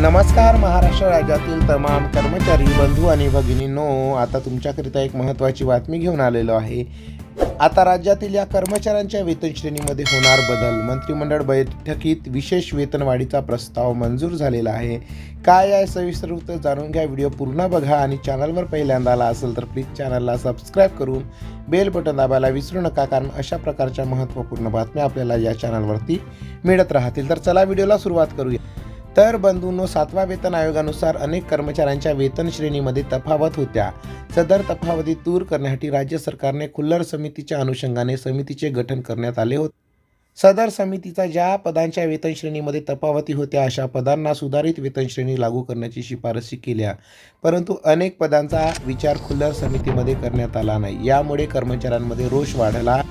नमस्कार महाराष्ट्र राज्यातील तमाम कर्मचारी बंधू आणि भगिनींनो, आता तुमच्याकरिता एक महत्त्वाची बातमी घेऊन आलेलो आहे। आता राज्यातील या कर्मचाऱ्यांच्या वेतन श्रेणीमध्ये होणार बदल। मंत्रिमंडळ बैठकीत विशेष वेतनवाढीचा प्रस्ताव मंजूर झालेला आहे। काय आहे सविस्तर वृत्त जाणून घ्या। व्हिडिओ पूर्ण बघा आणि चॅनलवर पहिल्यांदा आला असेल तर प्लीज चॅनलला सबस्क्राईब करून बेल बटन दाबायला विसरू नका, कारण अशा प्रकारच्या महत्त्वपूर्ण बातम्या आपल्याला या चॅनलवरती मिळत राहतील। तर चला व्हिडिओला सुरुवात करूया। तर बंधूंनो, 7व्या वेतन आयोगानुसार अनेक कर्मचाऱ्यांच्या वेतन श्रेणीमध्ये तफावत होत्या। सदर तफावती दूर करण्यासाठी राज्य सरकारने खुल्लर समितीच्या अनुषंगाने समितीचे गठन करण्यात आले होते। सदर समितीचा ज्या पदांच्या वेतन श्रेणीमध्ये तफावती होत्या अशा पदांना सुधारित वेतन श्रेणी लागू करण्याची शिफारसी केल्या, परंतु अनेक पदांचा विचार खुल्लर समितीमध्ये करण्यात आला नाही। यामुळे कर्मचाऱ्यांमध्ये रोष वाढला।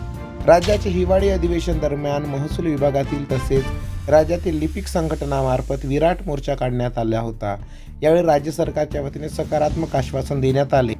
राज्याचे हिवाळी अधिवेशन दरम्यान महसूल विभागातील तसेच राज्यातील लिपिक संघटनामार्फत विराट मोर्चा काढण्यात आला होता। यावेळी राज्य सरकारच्या वतीने सकारात्मक आश्वासन देण्यात आले।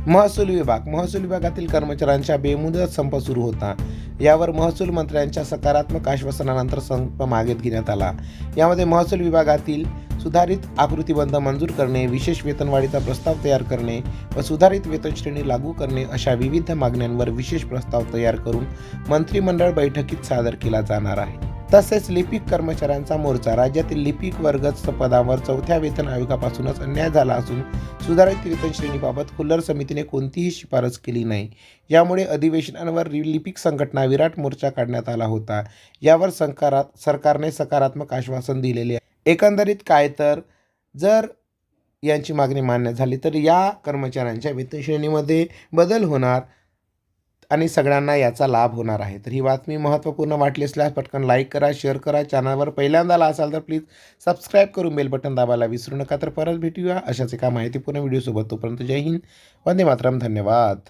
महसूल विभागातील कर्मचाऱ्यांचा बेमुदत संप सुरू होता। यावर महसूल मंत्र्यांच्या सकारात्मक आश्वासनानंतर संप मागे घेण्यात आला। यामध्ये महसूल विभागातील सुधारित आकृतीबंध मंजूर करणे, विशेष वेतनवाढीचा प्रस्ताव तयार करणे व सुधारित वेतन श्रेणी लागू करणे अशा विविध मागण्यांवर विशेष प्रस्ताव तयार करून मंत्रिमंडळ बैठकीत सादर केला जाणार आहे। तसेच लिपिक कर्मचाऱ्यांचा मोर्चा। राज्यातील लिपिक वर्गस्थ पदावर 4थ्या वेतन आयोगापासूनच अन्याय झाला असून सुधारित वेतन श्रेणीबाबत खुल्लर समितीने कोणतीही शिफारस केली नाही। यामुळे अधिवेशनावर लिपिक संघटना विराट मोर्चा काढण्यात आला होता। यावर सरकारने सकारात्मक आश्वासन दिलेले आहे। एकंदरीत काय तर जर यांची मागणी मान्य झाली तर या कर्मचाऱ्यांच्या वेतन श्रेणीमध्ये बदल होणार आणि सगळ्यांना याचा लाभ होणार आहे। तर ही बातमी महत्त्वपूर्ण वाटली असल्यास पटकन लाईक करा, शेअर करा। चॅनलवर पहिल्यांदा आला असाल तर प्लीज सबस्क्राईब करून बेल बटन दाबायला विसरू नका। तर परत भेटूया अशाच एका माहितीपूर्ण व्हिडिओसोबत। तोपर्यंत जय हिंद, वंदे मातरम, धन्यवाद।